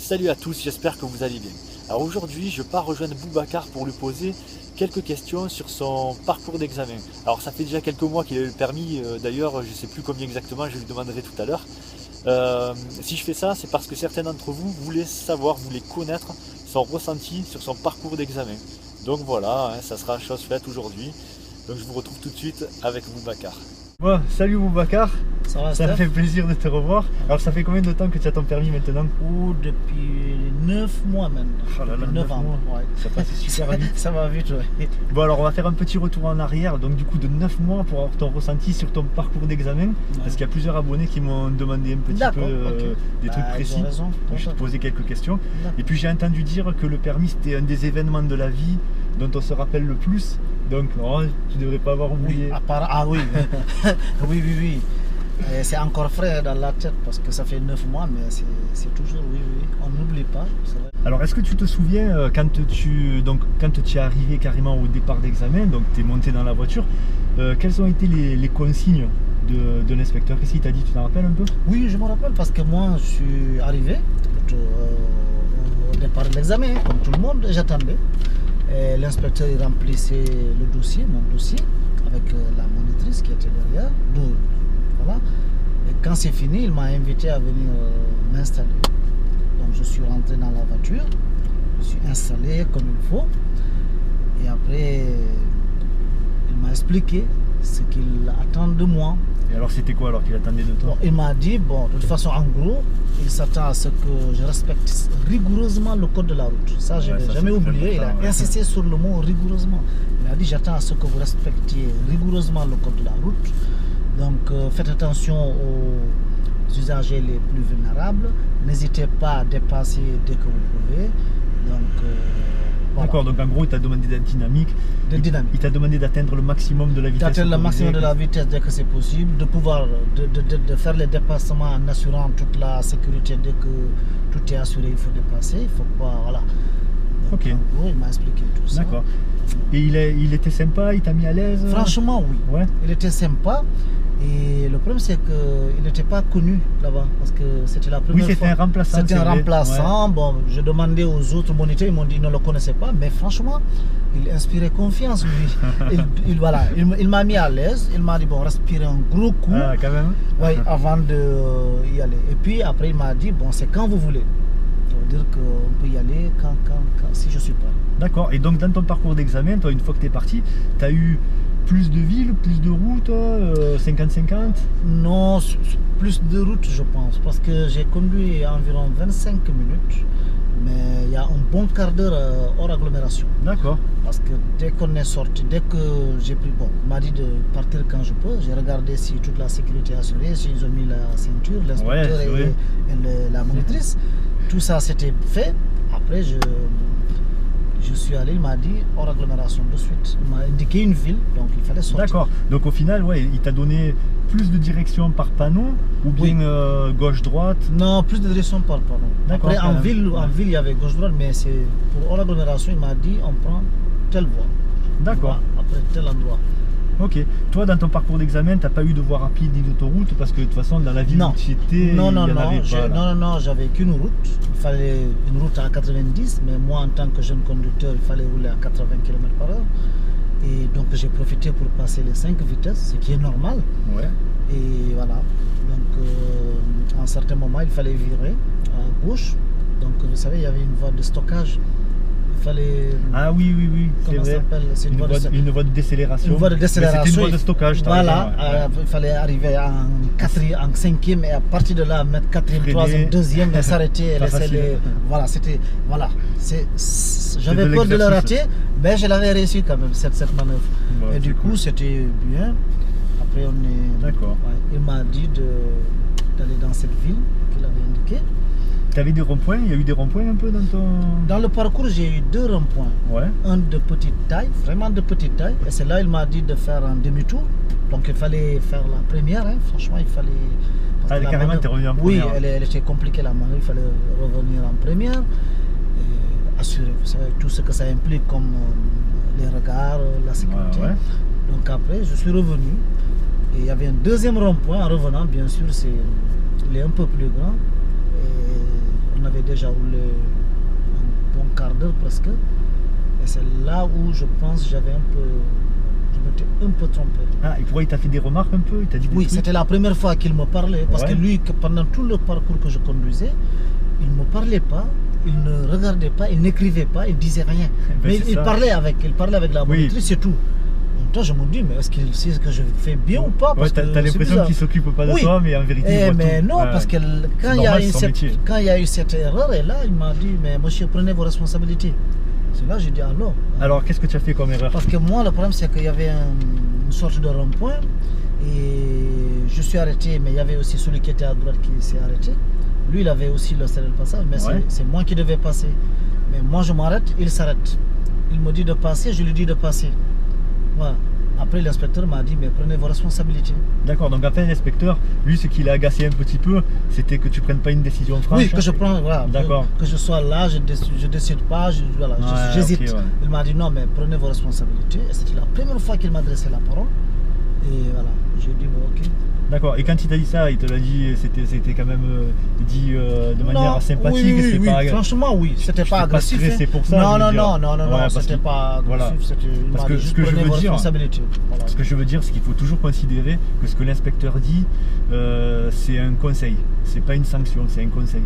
Salut à tous, j'espère que vous allez bien. Alors aujourd'hui, je pars rejoindre Boubacar pour lui poser quelques questions sur son parcours d'examen. Alors ça fait déjà quelques mois qu'il a eu le permis, d'ailleurs je ne sais plus combien exactement, je lui demanderai tout à l'heure. Si je fais ça, c'est parce que certains d'entre vous voulaient savoir, voulaient connaître son ressenti sur son parcours d'examen. Donc voilà, ça sera chose faite aujourd'hui. Donc je vous retrouve tout de suite avec Boubacar. Bon, salut Boubacar, ça me fait plaisir de te revoir. Alors ça fait combien de temps que tu as ton permis maintenant? Depuis 9 mois maintenant. Oh là là, 9 ans. Ouais. Ça passe super vite. Ça va vite, ouais. Bon alors on va faire un petit retour en arrière, donc du coup de 9 mois pour avoir ton ressenti sur ton parcours d'examen. Parce qu'il y a plusieurs abonnés qui m'ont demandé un petit peu des trucs précis. Donc je vais te poser quelques questions. Et puis j'ai entendu dire que le permis c'était un des événements de la vie dont on se rappelle le plus. Donc non, tu ne devrais pas avoir oublié. Oui, oui. C'est encore frais dans la tête parce que ça fait 9 mois, mais c'est toujours, oui, on n'oublie pas. Alors est-ce que tu te souviens quand tu es arrivé carrément au départ d'examen, donc tu es monté dans la voiture, quelles ont été les consignes de l'inspecteur? Qu'est-ce qu'il t'a dit? Tu t'en rappelles un peu? Oui, je me rappelle parce que moi je suis arrivé au départ de l'examen, comme tout le monde, j'attendais. L'inspecteur remplissait le dossier, mon dossier, avec la monitrice qui était derrière. Voilà. Et quand c'est fini, il m'a invité à venir m'installer. Donc je suis rentré dans la voiture, je suis installé comme il faut. Et après, il m'a expliqué ce qu'il attend de moi. Et alors c'était quoi alors qu'il attendait de toi? Il m'a dit, de toute façon en gros, il s'attend à ce que je respecte rigoureusement le code de la route. Ça, je n'ai jamais oublié. Il a insisté sur le mot rigoureusement. Il a dit, j'attends à ce que vous respectiez rigoureusement le code de la route. Donc faites attention aux usagers les plus vulnérables. N'hésitez pas à dépasser dès que vous pouvez. Donc voilà. D'accord, donc en gros il t'a demandé d'être dynamique. Il t'a demandé d'atteindre le maximum de la vitesse. D'atteindre le maximum de la vitesse dès que c'est possible, de pouvoir de faire les dépassements en assurant toute la sécurité. Dès que tout est assuré, il faut dépasser. Il faut pas, voilà. Donc, ok. En gros, il m'a expliqué tout ça. D'accord. Et il était sympa, il t'a mis à l'aise? Franchement, oui. Ouais. Il était sympa. Et le problème, c'est qu'il n'était pas connu là-bas, parce que c'était la première fois. Oui, c'était un remplaçant. C'était un remplaçant. Ouais. Bon, je demandais aux autres moniteurs, ils m'ont dit qu'ils ne le connaissaient pas, mais franchement, il inspirait confiance, lui. Il m'a mis à l'aise, il m'a dit, respirez un gros coup. Ah, quand même. Oui, avant d'y aller. Et puis après, il m'a dit, c'est quand vous voulez. Ça veut dire qu'on peut y aller quand si je suis pas. D'accord, et donc dans ton parcours d'examen, toi, une fois que tu es parti, tu as eu plus de villes, plus de routes, 50-50? Non, plus de routes je pense, parce que j'ai conduit environ 25 minutes, mais il y a un bon quart d'heure hors agglomération. D'accord. Parce que dès qu'on est sorti, dès que j'ai pris, il m'a dit de partir quand je peux, j'ai regardé si toute la sécurité est assurée, s'ils ont mis la ceinture, l'inspecteur et la monitrice, tout ça c'était fait. Après je suis allé, il m'a dit hors agglomération de suite. Il m'a indiqué une ville, donc il fallait sortir. D'accord, donc au final, il t'a donné plus de direction par panneau ou bien gauche-droite? Non, plus de direction par panneau. Après, en ville, il y avait gauche-droite, mais c'est pour hors agglomération, il m'a dit on prend telle voie. D'accord. Après tel endroit. Ok. Toi, dans ton parcours d'examen, tu n'as pas eu de voie rapide ni d'autoroute parce que de toute façon, dans la ville où tu étais, non, j'avais qu'une route. Il fallait une route à 90, mais moi, en tant que jeune conducteur, il fallait rouler à 80 km/h. Et donc, j'ai profité pour passer les 5 vitesses, ce qui est normal. Ouais. Et voilà. Donc, à un certain moment, il fallait virer à gauche. Donc, vous savez, il y avait une voie de stockage. Fallait... Ah oui, c'est vrai. C'est une voie de décélération. Une voie de décélération. C'était une voie de stockage. Voilà, il fallait arriver en 5e et à partir de là mettre 4e, 3e, 2e et s'arrêter et laisser les... Voilà, c'était... Voilà. J'avais peur de le rater, mais je l'avais réussi quand même, cette manœuvre. Ouais, et du coup, c'était bien. Après, on est... D'accord. Il m'a dit d'aller dans cette ville qu'il avait indiquée. Tu avais des ronds-points? Il y a eu des ronds-points un peu dans ton... Dans le parcours, j'ai eu 2 ronds-points. Ouais. Un de petite taille, vraiment de petite taille. Et c'est là il m'a dit de faire un demi-tour. Donc il fallait faire la première, franchement il fallait... Ah, carrément tu es revenu en première? Oui, elle était compliquée la manœuvre, il fallait revenir en première. Et assurer, vous savez, tout ce que ça implique comme les regards, la sécurité. Donc après, je suis revenu. Et il y avait un deuxième rond-point en revenant, bien sûr, il est un peu plus grand. Et on avait déjà roulé un bon quart d'heure presque. Et c'est là où je pense que je m'étais un peu trompé. Ah, et pourquoi il t'a fait des remarques un peu? Il t'a dit des Oui, trucs? c'était la première fois qu'il me parlait. Parce que lui, pendant tout le parcours que je conduisais, il ne me parlait pas, il ne regardait pas, il n'écrivait pas, il ne disait rien. Ben, mais il parlait avec la monitrice, c'est tout. En même temps, je me dis, mais est-ce qu'il sait ce que je fais bien ou pas? Parce que t'as l'impression qu'il ne s'occupe pas de toi, mais en vérité, il voit mais tout. non, parce que quand il y a eu cette erreur, et là, il m'a dit, mais monsieur, prenez vos responsabilités. C'est là que j'ai dit, alors. Alors, qu'est-ce que tu as fait comme erreur? Parce que moi, le problème, c'est qu'il y avait une sorte de rond-point, et je suis arrêté, mais il y avait aussi celui qui était à droite qui s'est arrêté. Lui, il avait aussi le passage, mais c'est moi qui devais passer. Mais moi, je m'arrête, il s'arrête. Il me dit de passer, je lui dis de passer. Voilà. Après, l'inspecteur m'a dit, mais prenez vos responsabilités. D'accord, donc après l'inspecteur, lui, ce qui l'a agacé un petit peu, c'était que tu prennes pas une décision franche. Oui, que je prends, voilà. D'accord. Que je sois là, je décide pas, j'hésite. Okay, Il m'a dit, non, mais prenez vos responsabilités. Et c'était la première fois qu'il m'a adressé la parole. Et voilà, j'ai dit, bon, ok. D'accord, et quand il t'a dit ça, il te l'a dit, c'était quand même dit de manière sympathique. Oui, pas franchement, oui, c'était pas agressif. C'est pour ça. Non, c'était pas agressif. Parce que ce que je veux dire, ce que je veux dire, c'est qu'il faut toujours considérer que ce que l'inspecteur dit, c'est un conseil, c'est pas une sanction, c'est un conseil.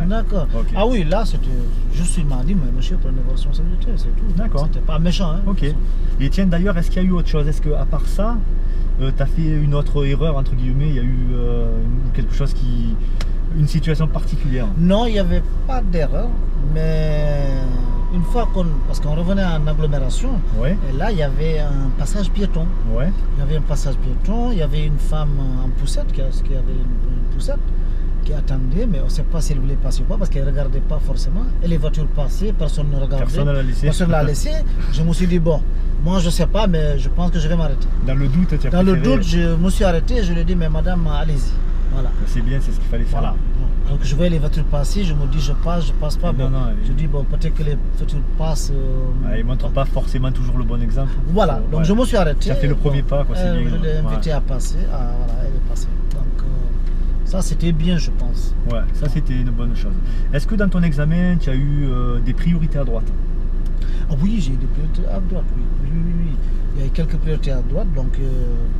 D'accord. Okay. Ah oui, là, c'était juste, il m'a dit, mais monsieur, prenez vos responsabilités, c'est tout. D'accord. C'était pas méchant. Hein, ok. Et tiens, d'ailleurs, est-ce qu'il y a eu autre chose? Est-ce qu'à part ça, tu as fait une autre erreur, entre guillemets, il y a eu quelque chose une situation particulière? Non, il n'y avait pas d'erreur, mais une fois parce qu'on revenait en agglomération, et là il y avait un passage piéton. Il y avait un passage piéton, il y avait une femme en poussette, qui avait une poussette, qui attendait, mais on ne sait pas si elle voulait passer ou pas, parce qu'elle ne regardait pas forcément. Et les voitures passaient, personne ne regardait. Personne ne l'a laissé. Je me suis dit, bon, moi je ne sais pas, mais je pense que je vais m'arrêter. Dans le doute, je me suis arrêté, je lui ai dit, mais madame, allez-y. Voilà. C'est bien, c'est ce qu'il fallait faire. Voilà. Donc je vois les voitures passer, je me dis, je passe pas. Non, je dis, bon, peut-être que les voitures passent. Ils ne montrent pas forcément toujours le bon exemple. Voilà, donc je me suis arrêté. Tu as fait le premier pas, quoi, c'est bien. Je l'ai invité à passer, voilà, elle est passée. Donc ça, c'était bien, je pense. Ouais, ça, c'était une bonne chose. Est-ce que dans ton examen, tu as eu des priorités à droite? Ah oui, j'ai eu des priorités à droite, oui. Il y a eu quelques priorités à droite, donc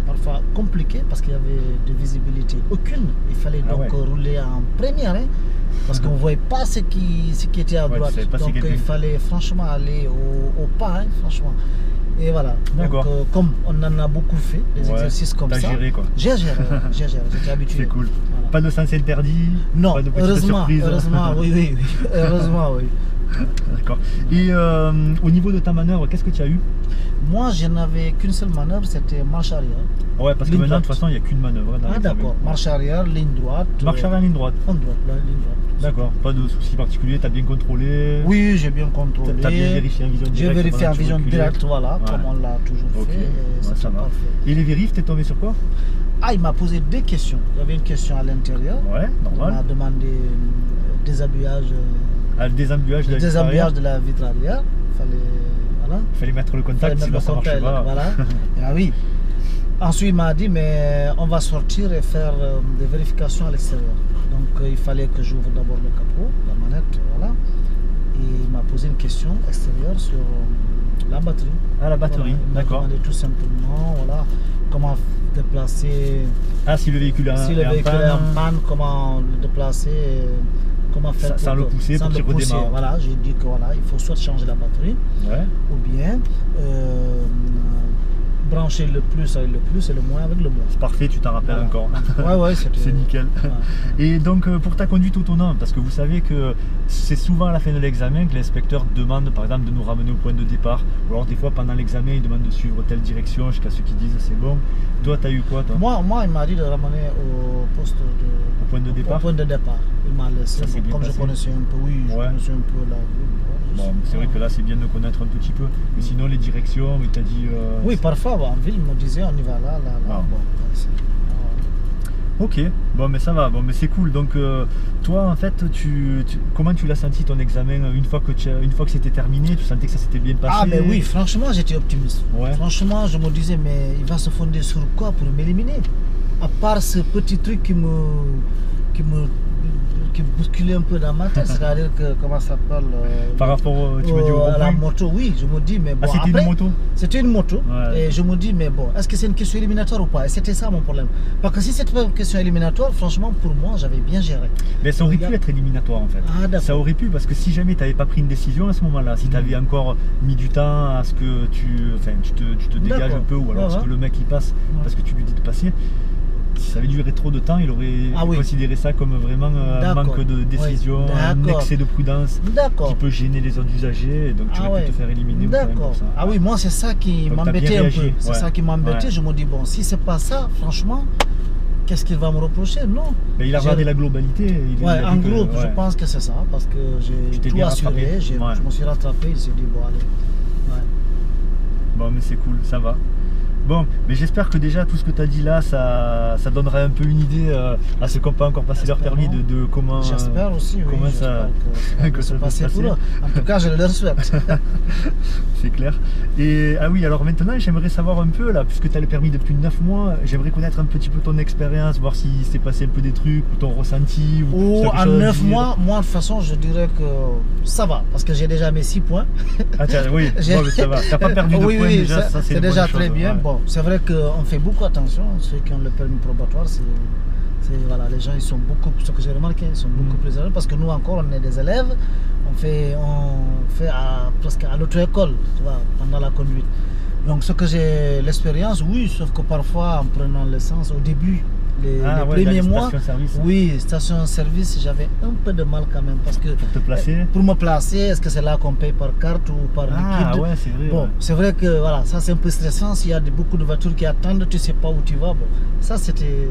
parfois compliquées parce qu'il y avait de visibilité aucune. Il fallait donc rouler en première, parce qu'on ne voyait pas ce qui était à droite. Donc il fallait franchement aller au pas, franchement. Et voilà. Donc, comme on en a beaucoup fait, des exercices comme ça. Géré, quoi. J'ai géré, j'étais habitué. C'est cool. Voilà. Pas de sens interdit? Non, pas de heureusement, oui. Heureusement, oui. D'accord. Et au niveau de ta manœuvre, qu'est-ce que tu as eu? Moi, je n'avais qu'une seule manœuvre, c'était marche arrière. Ouais, parce que maintenant, de toute façon, il n'y a qu'une manœuvre. D'accord. Marche arrière, ligne droite. Marche arrière, ligne droite. En droite, ligne droite. D'accord. Pas de soucis particuliers, tu as bien contrôlé? Oui, j'ai bien contrôlé. Tu as bien vérifié en vision directe? J'ai vérifié en vision directe, voilà, comme on l'a toujours fait. Et ça va. Et les vérifs, t'es tombé sur quoi? Ah, il m'a posé des questions. Il y avait une question à l'intérieur. Ouais, normal. Il m'a demandé déshabillage. Le déshabillage de la vitre arrière. Il fallait mettre le contact, sinon ça ne marche pas. Voilà. Ah oui. Ensuite, il m'a dit, mais on va sortir et faire des vérifications à l'extérieur. Donc, il fallait que j'ouvre d'abord le capot, la manette, voilà. Et il m'a posé une question extérieure sur la batterie. Ah, la batterie, voilà. d'accord. Il m'a demandé tout simplement, voilà, comment déplacer. Ah, si le véhicule est en panne, comment le déplacer. Comment faire sans le pousser pour qu'il redémarre. Voilà, j'ai dit que voilà, il faut soit changer la batterie, ou bien brancher le plus avec le plus et le moins avec le moins. C'est parfait, tu t'en rappelles encore. Ouais, c'est nickel. Et donc pour ta conduite autonome, parce que vous savez que c'est souvent à la fin de l'examen que l'inspecteur demande par exemple de nous ramener au point de départ, ou alors des fois pendant l'examen il demande de suivre telle direction jusqu'à ce qu'ils disent c'est bon. Toi, tu as eu quoi toi? Moi, il m'a dit de ramener au poste au point de départ. Au point de départ. Il m'a laissé, comme je connaissais un peu, je connaissais un peu la ville. Bon, c'est vrai que là c'est bien de connaître un petit peu, mais sinon les directions, il t'a dit... oui, parfois en ville, il me disait on y va là. Bon, ok, bon mais ça va, bon mais c'est cool. Donc toi en fait, comment tu l'as senti ton examen une fois que c'était terminé? Tu sentais que ça s'était bien passé? Ah mais oui, franchement j'étais optimiste. Franchement je me disais mais il va se fonder sur quoi pour m'éliminer? À part ce petit truc qui me qui bousculait un peu dans ma tête, c'est-à-dire que, comment ça s'appelle Par rapport, tu me dis, au à la rond-point. moto, oui, je me dis, mais bon. Ah, c'était après, une moto? C'était une moto, Ouais. et je me dis, mais bon, est-ce que c'est une question éliminatoire ou pas? Et c'était ça mon problème. Parce que si c'était pas une question éliminatoire, franchement, pour moi, j'avais bien géré. Mais ça aurait pu être éliminatoire en fait. Ah, d'accord. Ça aurait pu, parce que si jamais tu n'avais pas pris une décision à ce moment-là, si tu avais encore mis du temps à ce que tu te dégages D'accord. un peu, ou alors à ce que le mec il passe parce que tu lui dis de passer, si ça avait duré trop de temps, il aurait considéré ça comme vraiment un manque de décision, un excès de prudence qui peut gêner les autres usagers, et donc tu aurais pu te faire éliminer. D'accord. Ah oui, moi c'est ça qui m'embêtait un peu. C'est ça qui m'embêtait. Je me dis, bon, si c'est pas ça, franchement, qu'est-ce qu'il va me reprocher? Non. Mais il a regardé la globalité. En gros, je pense que c'est ça, parce que j'ai tout assuré, je me suis rattrapé, il s'est dit, bon, allez. Bon, mais c'est cool, ça va. Bon, mais j'espère que déjà tout ce que tu as dit là, ça donnera un peu une idée à ceux qui n'ont pas encore passé leur permis de comment. J'espère aussi, oui. Comment ça va se passer pour eux. En tout cas, je leur souhaite. C'est clair. Et ah oui, alors maintenant, j'aimerais savoir un peu là, puisque tu as le permis depuis 9 mois, j'aimerais connaître un petit peu ton expérience, voir si s'est passé un peu des trucs, ou ton ressenti. En 9 mois, moi de toute façon, je dirais que ça va, parce que j'ai déjà mes 6 points. Ah tiens, oui, bon, mais ça va. Tu n'as pas perdu de points déjà, ça c'est déjà très bien. Bon. C'est vrai qu'on fait beaucoup attention, ceux qui ont le permis probatoire, voilà, les gens ils sont beaucoup, ce que j'ai remarqué, ils sont beaucoup plus élèves, parce que nous encore on est des élèves, on fait presque à l'auto-école, tu vois, pendant la conduite. Donc ce que j'ai l'expérience, oui, sauf que parfois en prenant l'essence au début, les premiers mois, oui, station-service, j'avais un peu de mal quand même, parce que pour te placer, pour me placer, est-ce que c'est là qu'on paye par carte ou par liquide? Ah ouais, c'est vrai. Bon, c'est vrai que voilà, ça c'est un peu stressant. S'il y a beaucoup de voitures qui attendent, tu sais pas où tu vas. Bon, ça c'était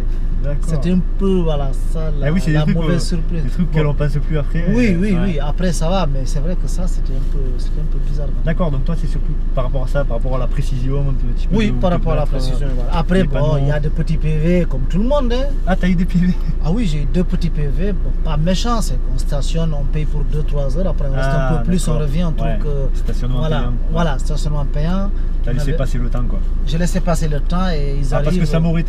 un peu voilà ça la mauvaise surprise. Des trucs qu'on pense plus après. Oui. Après ça va, mais c'est vrai que ça c'était un peu bizarre. D'accord. Donc toi c'est surtout par rapport à ça, par rapport à la précision un petit peu. Oui, par rapport à la précision. Voilà. Après bon, il y a des petits PV comme tout le monde. Hein. Ah, t'as eu des PV? Ah oui, j'ai eu 2 petits PV. Bon, pas méchant, c'est qu'on stationne, on paye pour 2-3 heures. Après on reste un peu plus, on revient, on trouve que stationnement payant. Voilà, stationnement payant. T'as laissé passer le temps quoi. J'ai laissé passer le temps et ils arrivent. Parce que ça m'aurait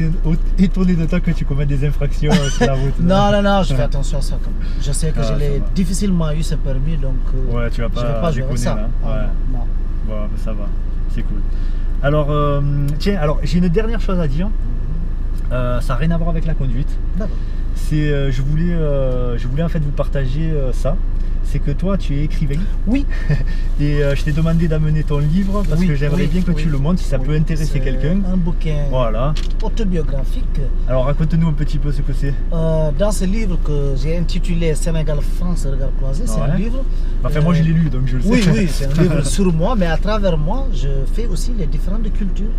étonné de toi que tu commettes des infractions sur la route. Non, je fais attention à ça quand même. Je sais que je l'ai difficilement eu ce permis, donc ouais, tu vas pas, je vais pas gérer ça. Là. Non. Bon, ça va, c'est cool. Alors, tiens, j'ai une dernière chose à dire. Ça n'a rien à voir avec la conduite. D'accord. Je voulais en fait vous partager ça. C'est que toi, tu es écrivain. Oui. Et je t'ai demandé d'amener ton livre parce que j'aimerais bien que tu le montres si ça peut intéresser quelqu'un. Un bouquin autobiographique. Alors raconte-nous un petit peu ce que c'est. Dans ce livre que j'ai intitulé Sénégal-France, regard croisé, c'est un livre. Enfin, moi je l'ai lu donc je le sais. Oui, c'est un livre sur moi, mais à travers moi, je fais aussi les différentes cultures.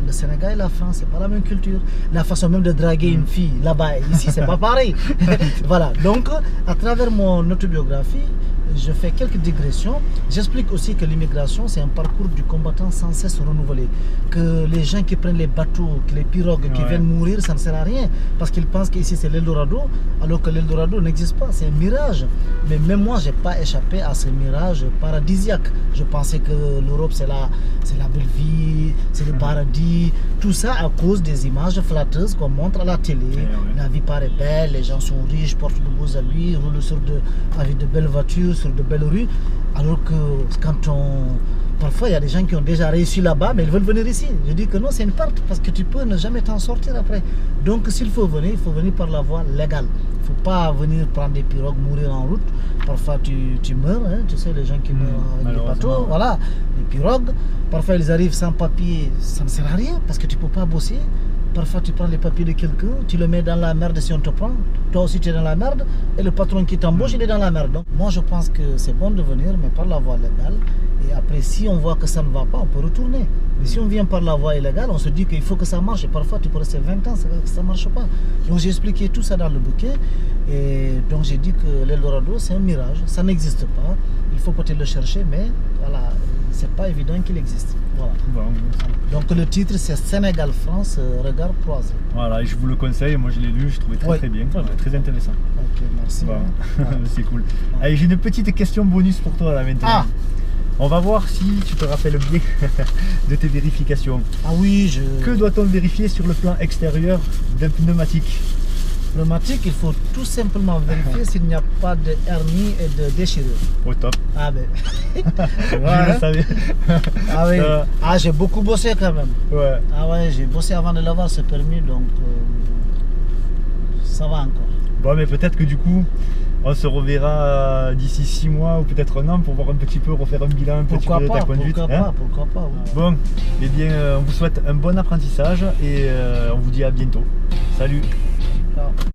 Le Sénégal et la France, c'est pas la même culture. La façon même de draguer une fille là-bas et ici, c'est pas pareil. Voilà. Donc, à travers mon autobiographie, je fais quelques digressions. J'explique aussi que l'immigration, c'est un parcours du combattant sans cesse renouvelé. Que les gens qui prennent les bateaux, que les pirogues qui viennent mourir, ça ne sert à rien. Parce qu'ils pensent qu'ici, c'est l'Eldorado, alors que l'Eldorado n'existe pas. C'est un mirage. Mais même moi, je n'ai pas échappé à ce mirage paradisiaque. Je pensais que l'Europe, c'est la belle vie, c'est le paradis. Tout ça à cause des images flatteuses qu'on montre à la télé. La vie paraît belle, les gens sont riches, portent de beaux habits, roulent avec de belles voitures, sur de belles rues, alors que parfois il y a des gens qui ont déjà réussi là-bas mais ils veulent venir ici. Je dis que non, c'est une perte parce que tu peux ne jamais t'en sortir après. Donc s'il faut venir, il faut venir par la voie légale. Il ne faut pas venir prendre des pirogues, mourir en route. Parfois tu meurs, hein, tu sais, les gens qui meurent avec des bateaux, voilà, les pirogues. Parfois ils arrivent sans papier, ça ne sert à rien parce que tu ne peux pas bosser. Parfois tu prends les papiers de quelqu'un, tu le mets dans la merde si on te prend, toi aussi tu es dans la merde et le patron qui t'embauche il est dans la merde. Donc moi je pense que c'est bon de venir mais par la voie légale et après si on voit que ça ne va pas on peut retourner. Mais si on vient par la voie illégale on se dit qu'il faut que ça marche et parfois tu peux rester 20 ans ça ne marche pas. Donc j'ai expliqué tout ça dans le bouquin et donc j'ai dit que l'Eldorado c'est un mirage, ça n'existe pas, il faut peut-être le chercher mais voilà, c'est pas évident qu'il existe. Voilà. Donc le titre c'est Sénégal-France, regard croisé. Voilà, et je vous le conseille, moi je l'ai lu, je trouvais très bien, très intéressant. Ok, merci. Bon. C'est cool. Allez, j'ai une petite question bonus pour toi là maintenant. On va voir si tu te rappelles bien de tes vérifications. Ah oui, Que doit-on vérifier sur le plan extérieur d'un pneumatique? Pneumatique, il faut tout simplement vérifier s'il n'y a pas de hernie et de déchirure. Au top. Ah ben. Tu Je vois, hein? le savais. Ah oui. Ah, j'ai beaucoup bossé quand même. Ouais. Ah ouais, j'ai bossé avant de l'avoir ce permis, donc ça va encore. Bon, mais peut-être que du coup, on se reverra d'ici 6 mois ou peut-être un an pour voir un petit peu, refaire un bilan un petit peu de ta conduite. Pourquoi pas, oui. Bon, eh bien, on vous souhaite un bon apprentissage et on vous dit à bientôt. Salut! Ciao.